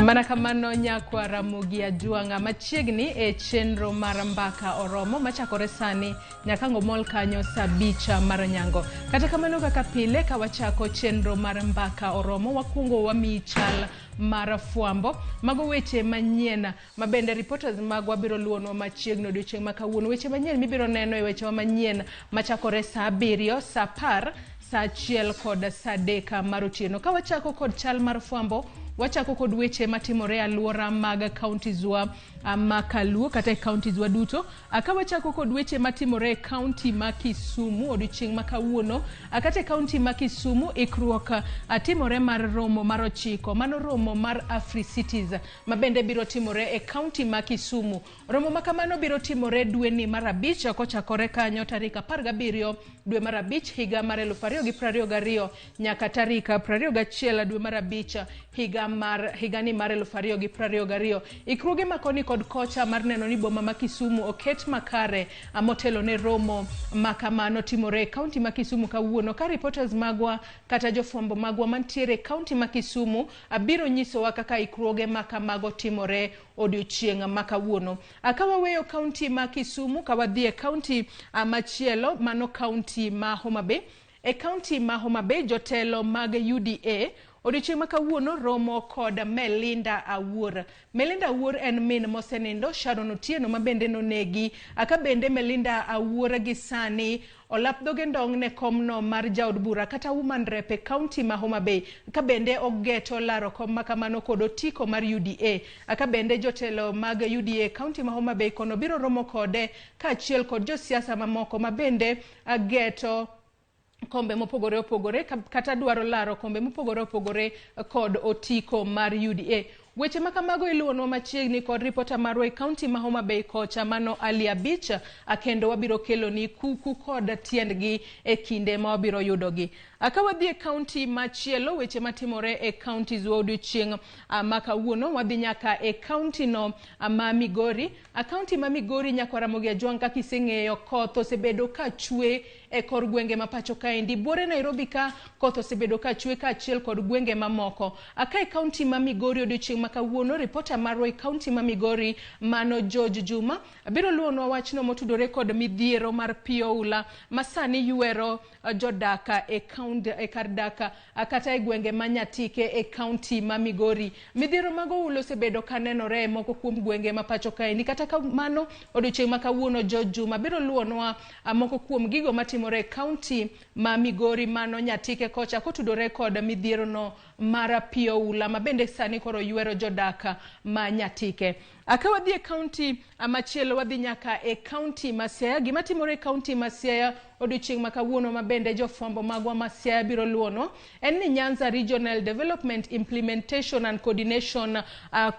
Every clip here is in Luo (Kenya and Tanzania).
Mana kamano nyakwa Ramogi ajuanga machiegni e chenro mar mbaka oromo machakore sani nyaka ng'omol kanyo sabicha mar nyango. Kata kamano kaka pile ka wachako chenro mar mbaka oromo wakungo wami chal mar Fwambo mago weche manyien mabende reporters magwa biro luonwa machiegni odiochieng' makawuono. Weche manyien mibiro neno e weche manyien machakore saa 7, saa 10, saa 1 kod saa 3 mar otieno. Ka wachako kod chal mar Fwambo, wachako kod weche matimore aluora mag counties wa Makaluo kata counties wa duto. Ka wachako kod weche matimore county ma Kisumu odiochieng' makawuono, kata county ma Kisumu ikruok timore mar romo mar 9, mano romo mar Afri-Cities mabende biro timore e county ma Kisumu. Romo makamano biro timore dweni mar 5 kochakore kanyo tarik 17 dwe mar 5 higa mar 2022 nyaka tarik 21 dwe mar 5 higani mar 2022. Ikruoge makoni kod kocha mar neno ni boma ma Kisumu oket makare motelo ne romo makamano timore county ma Kisumu kawuono. Ka reporters magwa kata jofwambo magwa mantiere county ma Kisumu biro nyisowa kaka ikruoge makamago timore odiochieng' makawuono. Kawaweyo county ma Kisumu kawadhie county machielo mano county ma Homa Bay. E county ma Homa Bay jotelo mag UDA odiochieng' makawuono romo kod Melinda Awuor. Melinda Awuor en min mosenindo Sharon Otieno mabende nonegi. Bende Melinda Awuor gi sani olap dhoge ndong' ne komno mar jaod bura kata woman rep e county ma Homa Bay. Bende ogeto laro kom makamano kod otiko mar UDA. Bende jotelo mag UDA county ma Homa Bay kono biro romo kode kaachiel kod josiasa mamoko mabende geto kombe mopogore opogore kata dwaro laro kombe mopogore opogore kod otiko mar UDA. Weche makamago iluonwa machiegni kod reporter marwa e county ma Homa Bay kocha mano Ali Abich, kendo wabiro kelo ni kuku kod tiendgi e kinde ma wabiro yudogi. Kawadhi e county machielo, weche matimore e counties wa odiochieng' makawuono, wadhi nyaka e county no ma Migori. County ma Migori nyakwa Ramogi ajuang' kaka iseng'eyo koth osebedo ka chwe e kor gwenge ma pacho kaendi. Buore Nairobi ka koth osebedo ka chwe kaachiel kod gwenge mamoko. Ka e county ma Migori odiochieng' makawuono, reporter marwa e county ma Migori mano George Juma biro luonwa wachno motudore kod midhiero mar pioula masani yuero jodaka e kar daka kata e gwenge manyatike e county ma Migori. Midhiero mago ulo osebedo kanenore e moko kuom gwenge ma pacho kaendi. Kata kamano odiochieng' makawuono George Juma biro luonwa moko kuom gigo matimore e county ma Migori mano nyatike kocha kotudore kod midhiero no mar pioula mabende sani koro yuero jodaka ma nyatike. Kawadhi e county machielo wadhi nyaka e county ma Siaya. Gima timore e county ma Siaya odiochieng' makawuono mabende jofwambo magwa ma Siaya biro luono en ni Nyanza Regional Development Implementation and Coordination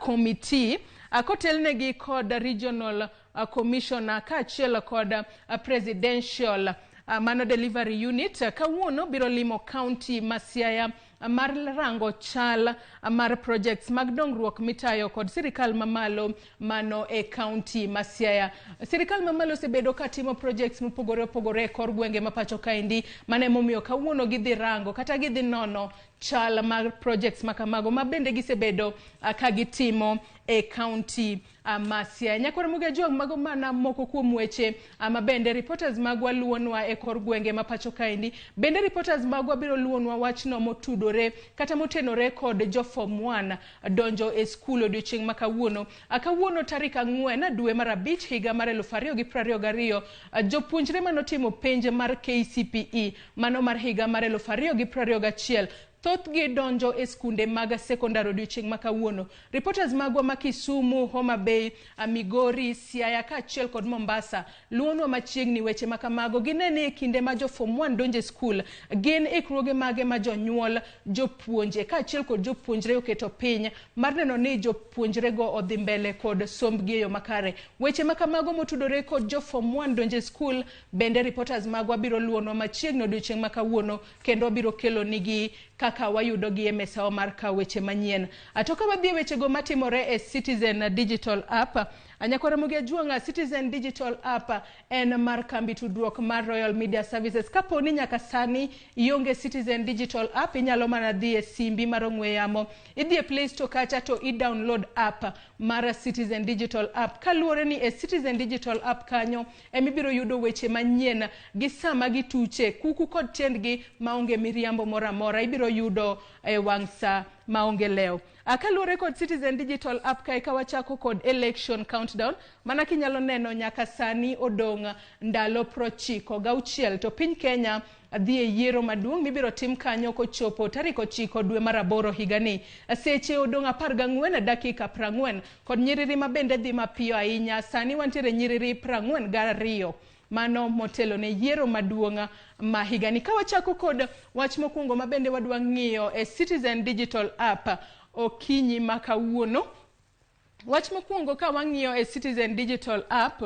Committee kotelnegi kod Regional Commissioner kaachiel kod Presidential Mano Delivery Unit kawuono biro limo county ma Siaya mar rango chal mar projects mag dongruok mitayo kod sirikal mamalo mano e county ma Siaya. Sirikal mamalo osebedo ka timo projects mopogore opogore kor gwenge ma pacho kaendi, mane momiyo kawuono gidhi rango kata gidhi nono chal mar projects makamago mabende gisebedo ka gitimo e county ma Siaya. Nyakwa Ramogi ajuang' mago mana moko kuom weche mabende reporters magwa luonwa e kor gwenge ma pacho kaendi. Bende reporters magwa biro luonwa wachno motudore kata motenore kod jo form 1 donjo e skul odiochieng' makawuono. Kawuono tarik 4 dwe mar 5 higa mar 2022 jopuonjre manotimo penj mar KCPE mano mar higa mar 2021 thothgi donjo e skunde mag sekondari odiochieng' makawuono. Reporters magwa ma Kisumu, Homa Bay, Migori, Siaya kaachiel kod Mombasa luonwa machiegni weche makamago. Ginene e kinde ma jo form 1 donjo e skul gin ikruoge mage ma jonyuol, jopuonje kaachiel kod jopuonjre oketo piny mar neno ni jopuonjre go odhi mbele kod sombgi e yo makare. Weche makamago motudore kod jo form 1 donjo e skul bende reporters magwa biro luonwa machiegni odiochieng' makawuono kendo biro kelo nigi kaka wayudo gi e mesawa mar ka weche manyien. Atoka wadhi weche go matimore e Citizen Digital App. Nyako Ramogi Ajuanga Citizen Digital App en mar kambi tudruok mar Royal Media Services. Kapo ni nyaka sani ionge Citizen Digital App, inyalo mana dhi e simbi mar ong'we yamo, idhi e Play Store kacha to i-download app mar Citizen Digital App. Kaluwore ni e Citizen Digital App kanyo emibiro yudo weche manyien gi sama gi tuche, kuku kod tiendgi maonge miriambo mora mora, ibiro yudo wang' sa maonge leo. Kaluwore kod Citizen Digital App kae ka wachako kod election countdown, mana kinyalo neno nyaka sani odong' ndalo 96 to piny Kenya dhi e yiero maduong' mibiro tim kanyo kochopo tarik 9 dwe mar 8 higani. Seche odong' 14 dakika 40 kod nyiriri mabende dhi mapiyo ahinya. Sani wantiere nyiriri 42 mano motelo ne yiero maduong' ma higani. Ka wachako kod wach mokwongo mabende wadwa ng'iyo e Citizen Digital App okinyi makawuono. Wach mokwongo ka wang'iyo e Citizen Digital App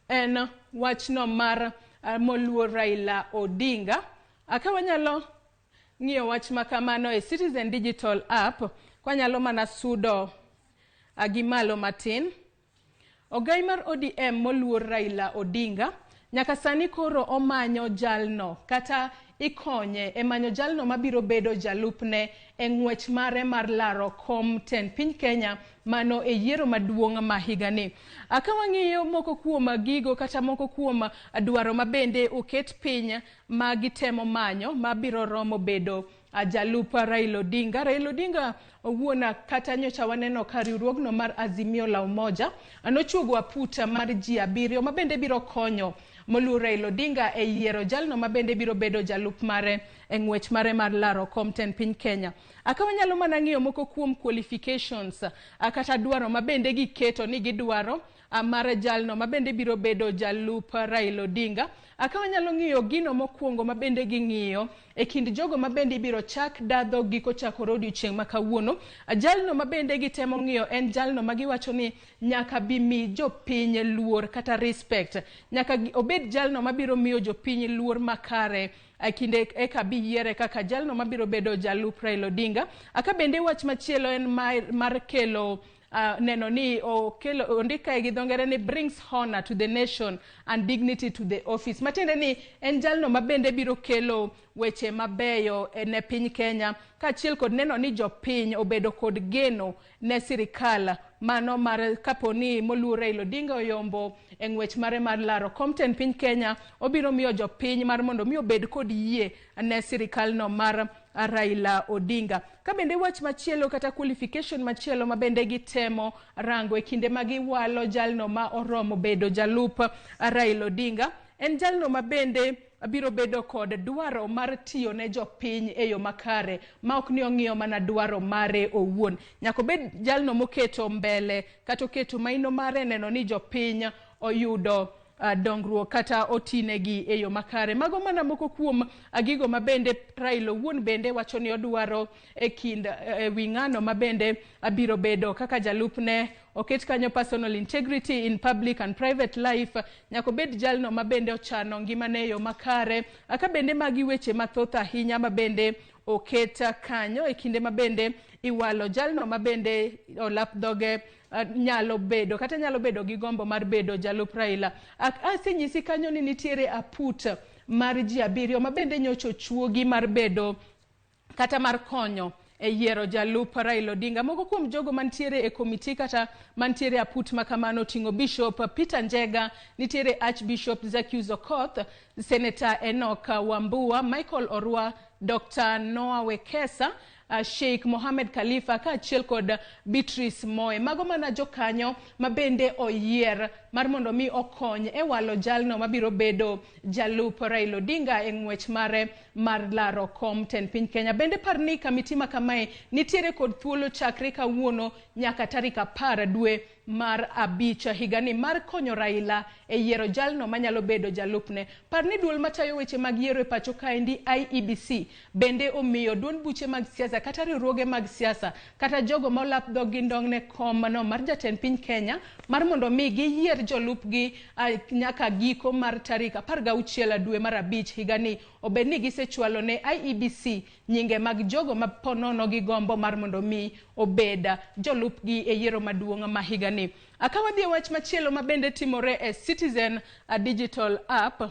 en wachno mar moluor Raila Odinga. Ka wanyalo ng'iyo wach makamano e Citizen Digital App, kwanyalo mana sudo gimalo matin. Ogai mar ODM moluor Raila Odinga nyaka sani koro omanyo jalno kata ikonye e manyo jalno mabiro bedo jalupne e ng'wech mare mar laro kom ten piny Kenya mano e yiero maduong' ma higani. Ka wang'iyo moko kuom gigo kata moko kuom dwaro mabende oket piny ma gitemo manyo mabiro romo bedo jalup Raila Odinga. Raila Odinga owuona kata nyocha waneno ka riwruogno mar Azimio la Umoja nochuogo aputa mar ji 7 mabende biro konyo moluor Raila Odinga e yiero jalno mabende biro bedo jalup mare e ng'wech mare mar laro kom ten piny Kenya. Ka wanyalo mana ng'iyo moko kuom qualifications kata dwaro mabende giketo ni gidwaro mar jalno mabende biro bedo jalup Raila Odinga. Ka wanyalo ng'iyo gino mokwongo mabende ging'iyo e kind jogo mabende biro chak dadho giko chakore odiochieng' ma kawuono. Jalno mabende gitemo ng'iyo en jalno magiwacho ni nyaka bi mi jopiny luor kata respect. Nyaka obed jalno mabiro miyo jopiny luor makare kinde eka bi yiere kaka jalno mabiro bedo jalup Raila Odinga. Ka bende wach machielo en mar kelo neno ni ondika gi dhongere ni brings honor to the nation and dignity to the office. Matiende ni en jalno mabende biro kelo weche mabeyo ne piny Kenya kaachiel kod neno ni jopiny obedo kod geno ne sirikal mano mar kaponi moluor Raila Odinga oyombo e ng'wech mare mar laro kom ten piny Kenya, obiro miyo jopiny mar mondo mi obed kod yie ne sirikal no mar Raila Odinga. Ka bende wach machielo kata qualification machielo mabende gitemo rango e kinde magiwalo jalno ma oromo bedo jalup Raila Odinga en jalno mabende biro bedo kod dwaro mar tiyo ne jopiny e yo makare ma ok ni ong'iyo mana dwaro mare owuon. Nyaka bed jalno moketo mbele kata oketo maino mare neno ni jopiny oyudo dongruok kata otinegi e yo makare. Mago mana moko kuom gigo mabende Raila owuon bende wacho ni odwaro e kind wing'ano mabende biro bedo kaka jalupne. Oket kanyo personal integrity in public and private life. Nyako bed jalno mabende ochano ngimane e yo makare. Ka bende magi weche mathoth ahinya mabende oket kanyo e kinde mabende iwalo jalno mabende olap dhoge nyalo bedo gi gombo mar bedo jalup Raila. Asenyisi kanyo ni nitiere aput mar ji 7 mabende nyocho chuogi mar bedo kata mar konyo e yiero jalup Raila Odinga. Moko kuom jogo mantiere e komiti kata mantiere aput makamano tingo Bishop Peter Njega, nitiere Archbishop Zacchaeus Okoth, Senator Enoch Wambua, Michael Orwa, Dr. Noah Wekesa, Sheikh Mohamed Khalifa kaachiel kod Beatrice Moe. Mago mana jokanyo mabende oyier mar mondo mi okony e walo jalno mabiro bedo jalup Raila Odinga e ng'wech mare mar laro kom ten piny Kenya. Bende parni kamiti ma kamae nitiere kod thuolo chakre kawuono nyaka tarik 10 dwe mar 5 higani mar konyo Raila e yiero jalno manyalo bedo jalupne. Parni duol matayo weche mag yiero e pacho kaendi IEBC bende omiyo duond buche mag siasa kata riwruoge mag siasa kata jogo ma olap dhog gi ndong' ne kom no mar jatend piny Kenya mar mondo mi giyier giyier jolupgi nyaka giko mar tarik 16 dwe mar abich higani obed ni gisechwalo ne IEBC nyinge mag jogo ma ponono gi gombo mar mondo mi obed jolupgi e yiero maduong' ma higani. Akawadhi wach machielo ma bende timore e Citizen Digital App.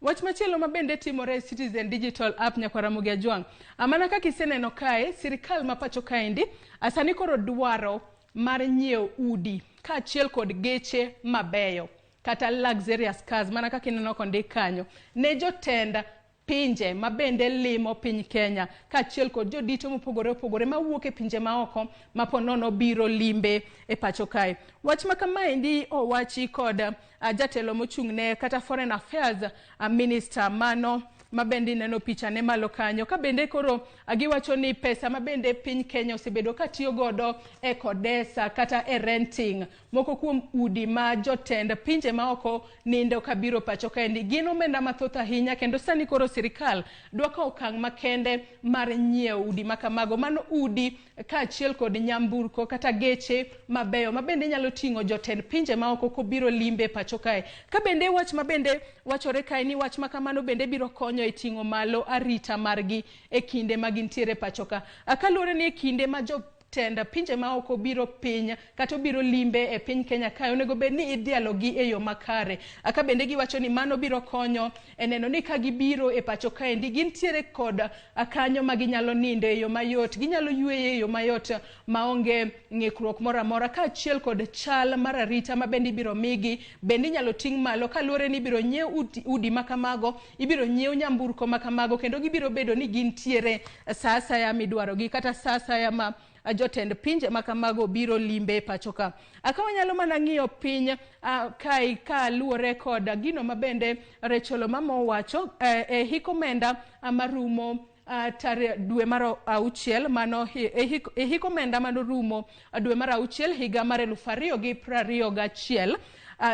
Wach machielo ma bende timore e Citizen Digital App nyakwara Ramogi Ajwang'. Amana kaka iseneno kae, sirikal ma pacho kaendi asani koro dwaro mar nyiew udi kaachiel kod geche mabeyo kata luxurious cars mana kaka ineno kondik kanyo ne jotenda pinje ma bende limo piny Kenya kaachiel kod jodito mopogore opogore mawuok e pinje maoko maponono biro limbe e pacho kae. Wach ma kamaendi owachi kod jatelo mochung'ne kata Foreign Affairs Minister mano mabende neno picha ne malo kanyo ka bende koro giwacho ni pesa mabende piny Kenya osebedo katiyo godo e kodesa kata e renting moko kuom udi ma jotend pinje maoko nindo kabiro pacho kaendi gin omenda mathoth ahinya kendo sani koro sirikal dwa kawo okang' makende mar nyiewo udi makamago mano udi kaachiel kod nyamburko kata geche mabeyo mabende nyalo ting'o jotend pinje maoko kobiro limbe pacho kae. Ka bende wach mabende wachore kae ni wach makamano bende biro konyo e ting'o malo arita margi e kinde ma gintiere pacho ka. Kaluwore ni e kinde ma jotend pinje maoko biro piny kata biro limbe e piny Kenya kae onego bed ni idhialogi e yo makare. Ka bende giwacho ni mano biro konyo e neno ni ka gibiro e pacho kaendi gintiere kod kanyo ma ginyalo ninde e yo mayot, ginyalo yueye e yo mayot maonge ng'ikruok moro amora kaachiel kod chal mar arita ma bende ibiro migi bende inyalo ting' malo kaluwore ni ibiro nyiew udi makamago, ibiro nyiew nyamburko makamago kendo gibiro bedo ni gintiere sa asaya midwarogi kata sa asaya ma jotend pinje makamago biro limbe pacho ka. Wanyalo mana ng'iyo piny kai ka luwore kod gino mabende Rachel Mamo wacho e hik omenda marumo dwe mar auchiel mano e hik omenda mano rumo dwe mar auchiel higa mar 2021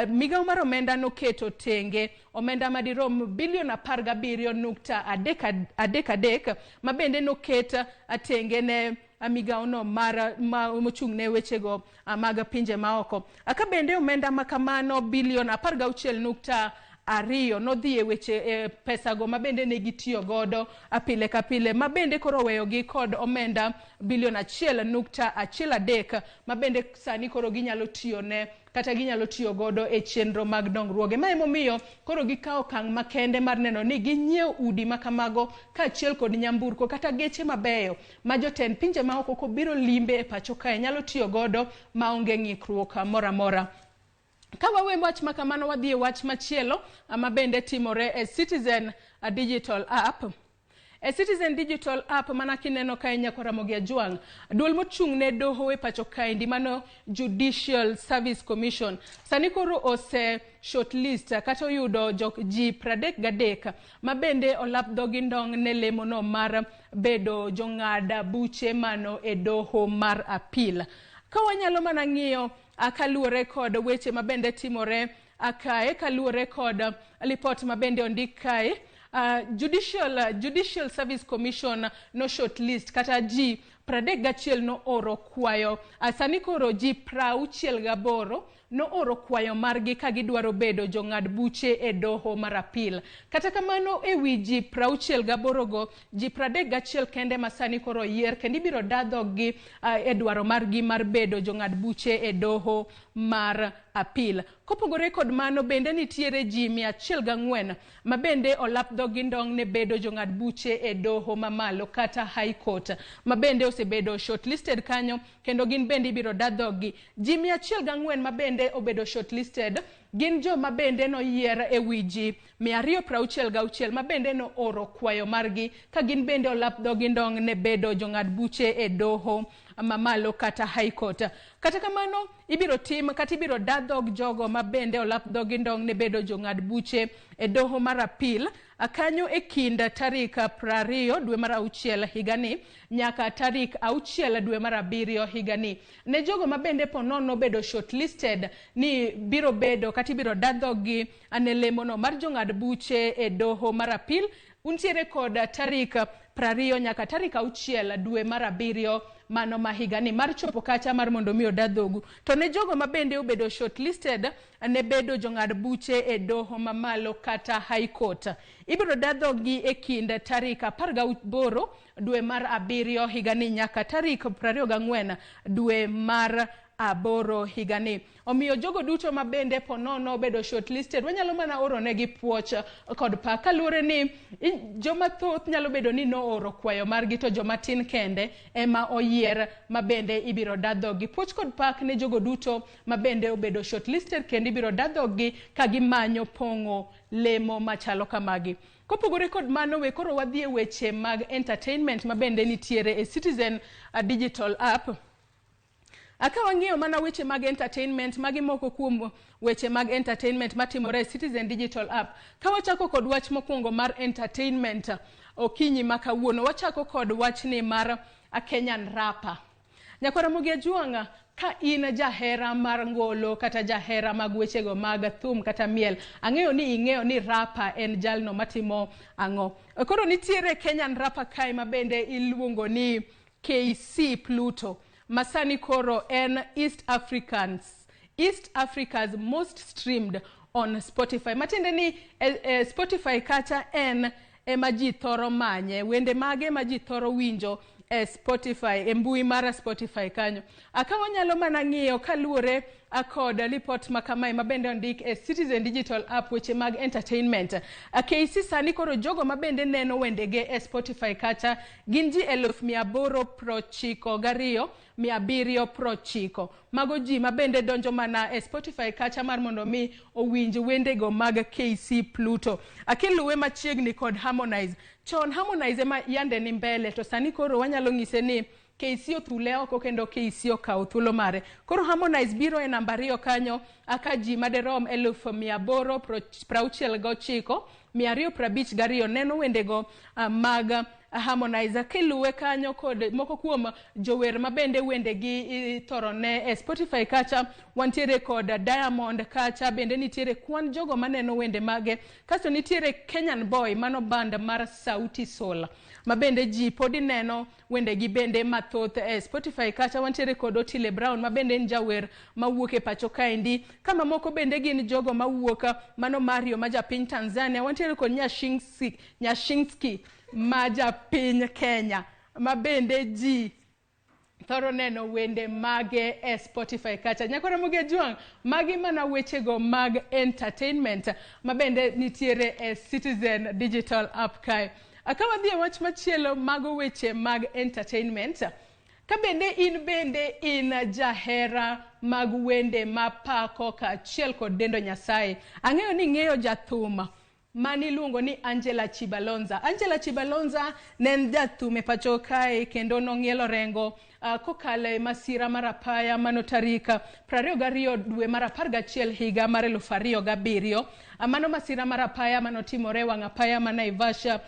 migao mar omenda noketo tenge omenda madirom bilion 17.33 ma bende noket tenge ne migao no mochung'ne wechego mag pinje maoko. Ka bende omenda makamano bilion 16.2 nodhi e weche pesago mabende ne gitiyo godo pile ka pile mabende koro weyogi kod omenda bilion 1.13 mabende sani koro ginyalo tiyone kata ginyalo tiyo godo e chenro mag dongruoge. Ma emomiyo koro gikawo okang' makende mar neno ni ginyiew udi makamago kaachiel kod nyamburko kata geche mabeyo ma jotend pinje maoko kobiro limbe e pacho kae nyalo tiyo godo maonge ng'ikruok moro amora. Ka wawe wach makamano wadhi e wach machielo ma bende timore e Citizen Digital App. E Citizen Digital App mana kineno kae nyakwara Ramogi Ajwang', duol mochung'ne doho e pacho kaendi mano Judicial Service Commission sani koro ose shortlist kata oyudo ji 33 ma bende olap dhogi ndong' ne lemono mar bedo jong'ad buche mano e doho mar apil. Ka wanyalo mana ng'iyo kaluwore kod weche mabende timore kae kaluwore kod report mabende ondik kae Judicial Service Commission no shortlist kata ji 31 no oro kwayo sani koro ji 68 no oro kwayo margi ka gidwaro bedo jong'ad buche e doho mar apil. Kata kamano e wi ji 68 go ji 31 kende masani koro yier kendo ibiro dadhogi e dwaro margi mar bedo jong'ad buche e doho mar apil. Kopogore kod mano bende nitiere ji 104 ma bende olap dhogi ndong' ne bedo jong'ad buche e doho mamalo kata High Court ma bende osebedo shortlisted kanyo kendo gin bende ibiro dadhogi. Ji 104 ma bende obedo shortlisted gin jo ma bende no yier e wi ji 266 ma bende no oro kwayo margi ka gin bende olap dhogi ndong' ne bedo jong'ad buche e doho mamalo kata High Court. Kata kamano ibiro tim kata ibiro dadhog jogo ma bende olap dhogi ndong' ne bedo jong'ad buche e doho mar apil kanyo e kind tarik 20 dwe mar auchiel higani nyaka tarik 6 dwe mar 7 higani. Ne jogo ma bende ponono bedo shortlisted ni biro bedo kata ibiro dadhogi ane lemono mar jong'ad buche e doho mar apil untiere kod tarik 20 nyaka tarik 6 dwe mar 7 mano mahigani mar chopo kacha mar mondo mi odadhogu. To ne jogo mabende obedo shortlisted ne bedo jong'ad buche e doho mamalo kata high court. Ibiro dadhogi e kind tarik 18 dwe mar 7 higani nyaka tarik 24 dwe mar 8 higani. Omiyo jogo duto mabende ponono bedo shortlisted wanyalo mana oro negi puoch kod pak kaluwore ni joma thoth nyalo bedo ni no oro kwayo margi to joma tin kende ema oyier mabende ibiro dadhogi. Puoch kod pak ne jogo duto mabende obedo shortlisted kendo ibiro dadhogi ka gimanyo pong'o lemo machalo kamagi. Kopogore kod mano we koro wadhi e weche mag entertainment mabende nitiere e Citizen digital app. Akawang'iyo mana weche mag entertainment magi moko kuom weche mag entertainment matimore e Citizen digital app. Kawachako kod wach mokwongo mar entertainment okinyi makawuono, wachako kod wachni mar a Kenyan rapper. Nyakwa Ramogi Ajuanga, ka in jahera mar ngolo kata jahera mag wechego mag thum kata miel, ang'eyo ni rapper en jalno matimo ang'o. Koro nitiere Kenyan rapper kae mabende iluongo ni KC Pluto. Masani koro en East Africa's most streamed on Spotify. Matiende ni Spotify kacha en ema ji thoro manye, wende mage ma ji thoro winjo Spotify, mbui mara Spotify kanyo. Akawanyalo mana ng'iyo kaluwore kod report makamae mabende ondik e Citizen digital app weche mag entertainment. KC sani koro jogo mabende neno wendege e Spotify kacha gin ji 892,790. Mago ji mabende donjo mana e Spotify kacha mar mondo mi owinj wendego mag KC Pluto. Akiluwe machiegni kod Harmonize. Chon Harmonize ema yande ni mbele, to sani koro wanyalo ng'ise ni KC othule oko kendo KC okawo thuolo mare. Koro Harmonize biro e namba 2 kanyo aka ji maderom 869,252 neno wendego mag Harmonize. Kiluwe kanyo kod moko kuom jower mabende wendegi thorone e Spotify kacha wantiere kod Diamond kacha bende nitiere kwan jogo maneno wende mage. Kasto nitiere Kenyan Boy mano band mar Sauti Sol mabende ji podi neno wendegi bende mathoth e Spotify kacha. Wantiere kod Otile Brown mabende en jawer mawuok e pacho kaendi. Kama moko bende gin jogo mawuok mano Mario maja piny Tanzania. Wantiere kod Nyashinski maja piny Kenya mabende ji thoro neno wende mage e Spotify kacha. Nyakwa Ramogi Ajuanga, magi mana wechego mag entertainment mabende nitiere e Citizen digital app kae. Akawadhi e wach machielo mago weche mag entertainment. Kabende in jahera mag wende mapako kaachiel kod dendo Nyasaye. Ang'eyo ni ng'eyo jathum mani luongo ni Angela Chibalonza. Angela Chibalonza ne en jathum e pacho kae kendo nong'ielo rengo kokale masira mar apaya mano tarik 22 dwe mar 11 higa mar 2007. Mano masira mar apaya mano timore wang' apaya ma Naivasha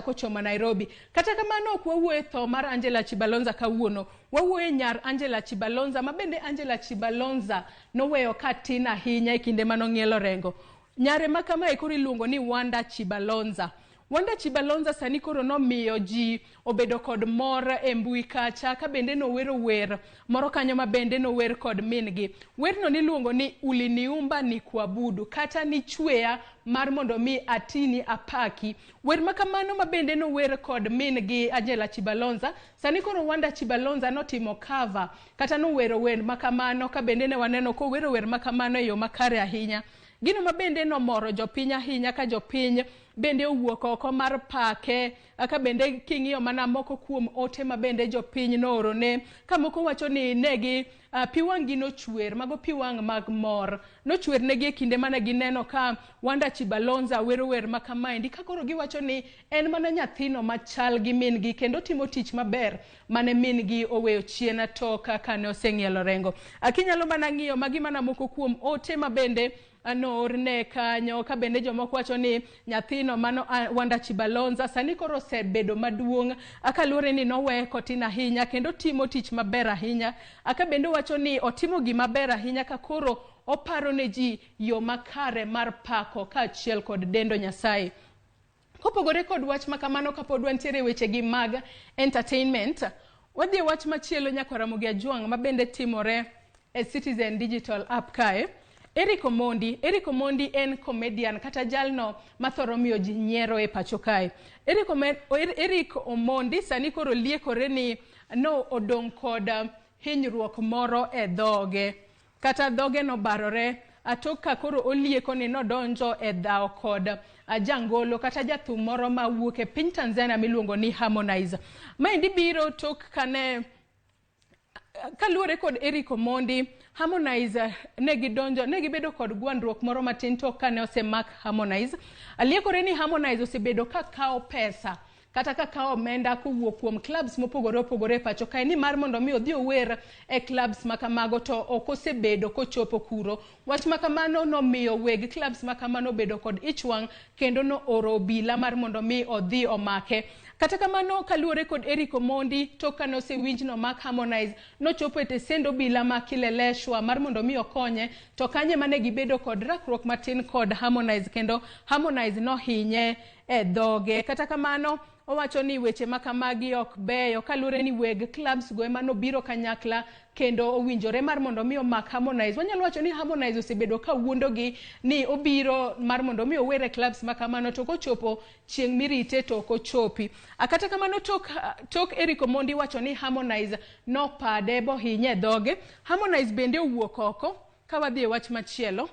kochomo Nairobi. Kata kamano ok wawuoye tho mar Angela Chibalonza kawuono, wawuoye nyar Angela Chibalonza mabende Angela Chibalonza noweyo ka tin ahinya e kinde mano ng'ielo rengo. Nyare makamae koro iluongo ni Wanda Chibalonza. Wanda Chibalonza sani koro nomiyo ji obedo kod mor e mbui kacha ka bende nowero wer moro kanyo mabende nower kod mingi. Werno niluongo ni uliniumba ni kuabudu kata ni chweya mar mondo mi atini apaki. Wer makamano mabende nower kod mingi Angela Chibalonza. Sani koro Wanda Chibalonza notimo cover kata nowero wer makamano ka bende ne waneno ko wero wer makamano e yo makare ahinya. Gino mabende nomoro jopiny ahinya ka jopiny bende owuok oko mar pake. Aka bende king'iyo mana moko kuom ote mabende jopiny noorone ka moko wacho ni negi piwang' gi nochwer, mago piwang' mag mor nochwer negi e kinde mana gineno ka Wanda Chibalonza wero wer makamaendi ka koro giwacho ni en mana nyathino machal gi min gi kendo timo tich maber mane min gi oweyo chien toka kane oseng'ielo rengo. Akinyalo mana ng'iyo magi mana moko kuom ote mabende noorne kanyo ka bende jomoko wacho ni nyathino mano Wanda Chibalonza sani koro osebedo maduong' akaluwore ni nowe kotin ahinya kendo timo tich maber ahinya. Aka bende wacho ni otimo gima ber ahinya ka koro oparo ne ji yo makare mar pako kaachiel kod dendo Nyasaye. Kopogore kod wach makamano kapod wantiere weche gi mag entertainment, wadhi wach machielo nyaka Ramogi Ajuang mabende timore e Citizen Digital App kae. Eric Omondi en comedian kata jalno mathoro miyo ji nyiero e pacho kae. Eric Omondi sani koro liekore ni no odong kod hinyruok moro e dhoge, kata dhoge no barore atok ka koro olieko ni nodonjo e dhao kod jangolo kata jathum moro ma wuok e piny Tanzania miluongo ni Harmonize. Maendi biro tok kane kaluore kod Eric Omondi, Harmonize negibedo kod gwandruok moro matin tok kane osemak Harmonize. Aliekore ni Harmonize osebedo ka kao pesa kata ka kao omenda kowuok kuom clubs mopogore pacho kae ni mar mondo mi odhi ower e clubs makamago to ok osebedo kochopo kuro. Wach makamano nomiyo weg clubs makamano bedo kod ichwang kendo no oro obila mar mondo mi odhi omake. Kata kamano kaluore kod Eric Omondi tok kane osewinj no mak Harmonize nochopo e tesend obila ma Kileleshwa mar mondo mi okonye, to kanye mane gibedo kod rakruok matin kod Harmonize kendo Harmonize no hinye e dhoge. Kata kamano owacho ni weche makamagi ok beyo kaluore ni weg clubs go ema nobiro kanyakla kendo owinjore mar mondo mi omak Harmonize. Wanyalo wacho ni Harmonize osebedo ka wuondogi ni obiro mar mondo mi owere clubs makamano to kochopo chieng' mirite to kochopi. Kata kamano tok Eric Omondi wacho ni Harmonize no pade bo hinye dhoge. Harmonize bende owuok oko ka wadhi e wach machielo.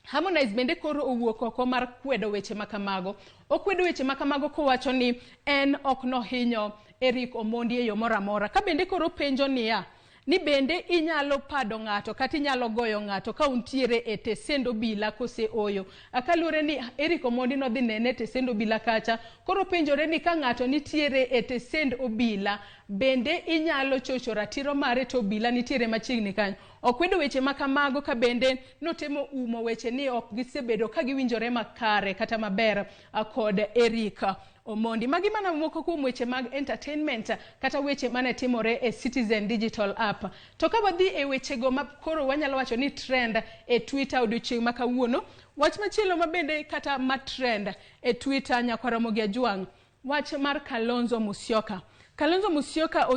Harmonize bende koro owuok oko mar kwedo weche makamago. Okwedo weche makamago kowacho ni en ok no hinyo Eric Omondi e yo moro amora. Ka bende koro penjo niya, ni bende inyalo pado ng'ato kata inyalo goyo ng'ato ka untiere e tesend obila kose oyo. Kaluore ni Eric Omondi no dhi nene tesend obila kacha, koro penjore ni ka ng'ato nitiere e tesend obila bende inyalo chocho ratiro mare to obila nitiere machiegni kanyo. Okwedo weche makamago ka bende notemo umo weche ni ok gisebedo ka giwinjore makare kata maber kod Eric Omondi. Magi mana moko kuom weche mag entertainment kata weche mane timore e Citizen Digital App. To ka wadhi e weche go ma koro wanyalo wacho ni trend e Twitter odiochieng' ma kawuono, wach machielo mabende kata ma trend e Twitter nyaka Ramogi Ajuang, wach mar Kalonzo Musyoka. Kalonzo Musyoka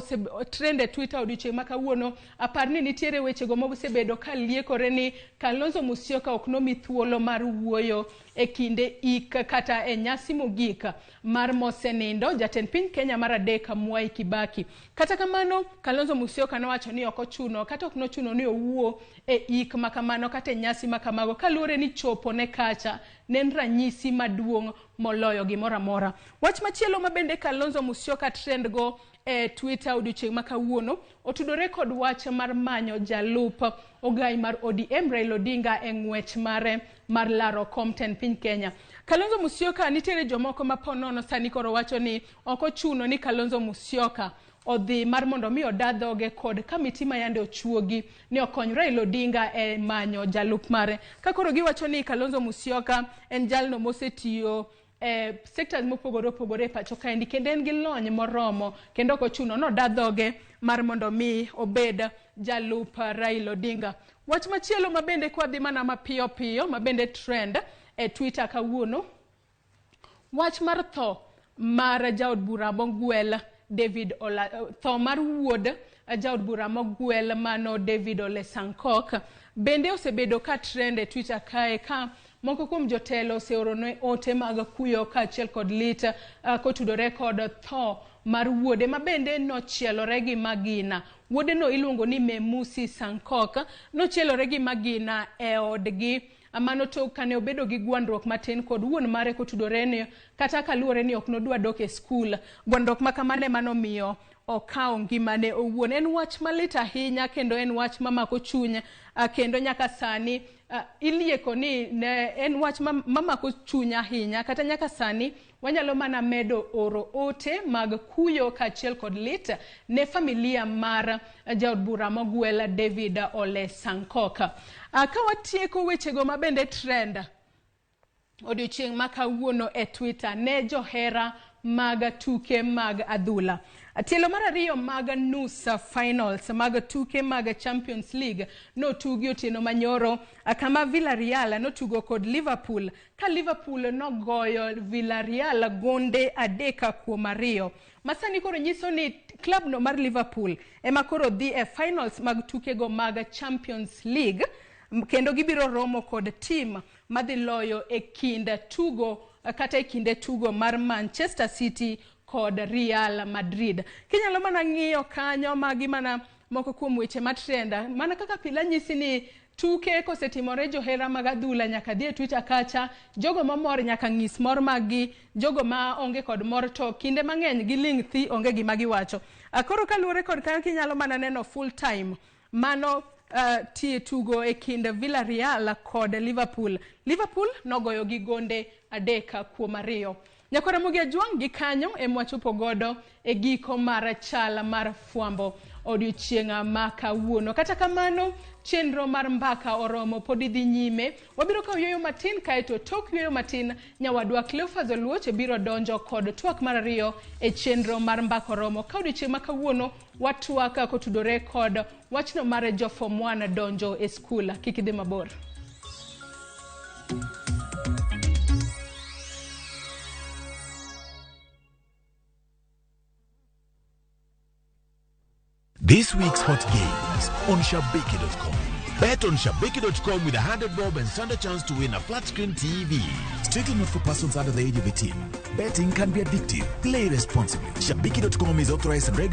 trend e Twitter odiochieng' ma kawuono, apar ni nitiere weche go mosebedo ka liekore ni Kalonzo Musyoka ok nomi thuolo mar wuoyo e kinde ik kata e nyasi mogik mar mosenindo jatend piny Kenya mar adek Mwai Kibaki. Kata kamano Kalonzo Musyoka nowacho ni ok ochuno kata ok nochuno ni owuo e ik makamano kata e nyasi makamago kaluore ni chopo ne kacha nen ranyisi maduong' moloyo gimoro amora. Wach machielo mabende Kalonzo Musyoka trend go e Twitter odiochieng' ma kawuono otudore kod wach mar manyo jalup ogai mar ODM Raila Odinga e ng'wech mare mar laro Compton piny Kenya. Kalonzo Musyoka nitiere jomoko ma ponono sani koro wacho ni ok ochuno ni Kalonzo Musyoka odhi mar mondo mi odadhoge kod kamiti ma yande ochuogi ni okony Raila Odinga e manyo jalup mare. Ka koro giwacho ni Kalonzo Musyoka en jalno mosetiyo sectors mopogore pacho kaendi kendo en gi lony moromo kendo ok ochuno no dadhoge mar mondo mi obed jalup Raila Odinga. Wach machielo mabende kwa dhi mana mapiyo mabende trend e Twitter kawuono, wach mar tho mar jaod bura mogwel David tho mar wuod jaod bura mogwel mano David Ole Sankok bende osebedo ka trend e Twitter kae ka moko kuom jotelo oseorone ote mag kuyo kaachiel kod lit kotudore kod tho mar wuode mabende nochielore gi magina. Wuode no iluongo ni Memusi Sankok nochielore gi magina e odgi amano to kane obedo gi gwandruok matin kod wuon mare kotudore ni kata kaluore ni ok nodwa dok e skul. Gwandruok makamane manomiyo okawo ngimane owuon. En wach malit ahinya kendo en wach mamako chuny kendo nyaka sani ilieko ni en wach mamako chuny ahinya kata nyaka sani wanyalo mana medo oro ote mag kuyo kaachiel kod lit ne familia mar jaod bura mogwel David Ole Sankok. Ka watieko wechego mabende trend odiochieng' ma kawuono e Twitter ne johera mag tuke mag adhula. Tielo mar ariyo mag nusa finals mag tuke mag Champions League no tugi otieno manyoro kama Villarreal no tugo kod Liverpool ka Liverpool no goyo Villarreal gonde 3-2. Masani koro nyiso ni club no mar Liverpool ema koro dhi e finals mag tuke go mag Champions League kendo gibiro romo kod team madhi loyo e kinda tugo kata e kinde tugo mar Manchester City kod Real Madrid. Kinyalo mana ng'iyo kanyo magi mana moko kuom weche matrenda mana kaka pila nyisi ni tuke kosetimore johera mag adhula nyaka dhi e Twitter kacha, jogo mamor nyaka ng'is mor magi, jogo ma onge kod mor to kinde mang'eny giling' thi onge gima giwacho. Koro kaluwore kod kanyo kinyalo mana neno full time mano tie tugo e kind Villarreal kod Liverpool. Liverpool nogoyo gi gonde 3-2. Nyakora Ramogi Ajuang gi kanyo e mwachopo godo e giko mar Chal mar Fwambo odiochienga ma kawuono. Kata kamano chenro mar mbaka oromo podi dhi nyime. Wabiro kawo yweyo matin kaeto tok yweyo matin nyawadwa Cleophas Oluoch biro donjo kod twak mar ariyo e chenro mar mbaka oromo. Ka odiochieng' ma kawuono watwaka kotudore kod wachno mar jofom wan donjo e skul. Kik idhi mabor. This week's hot games on Shabiki.com. Bet on Shabiki.com with 100 bob and stand a chance to win a flat screen TV. Strictly not for persons under the age of 18. Betting can be addictive. Play responsibly. Shabiki.com is authorized and regulated.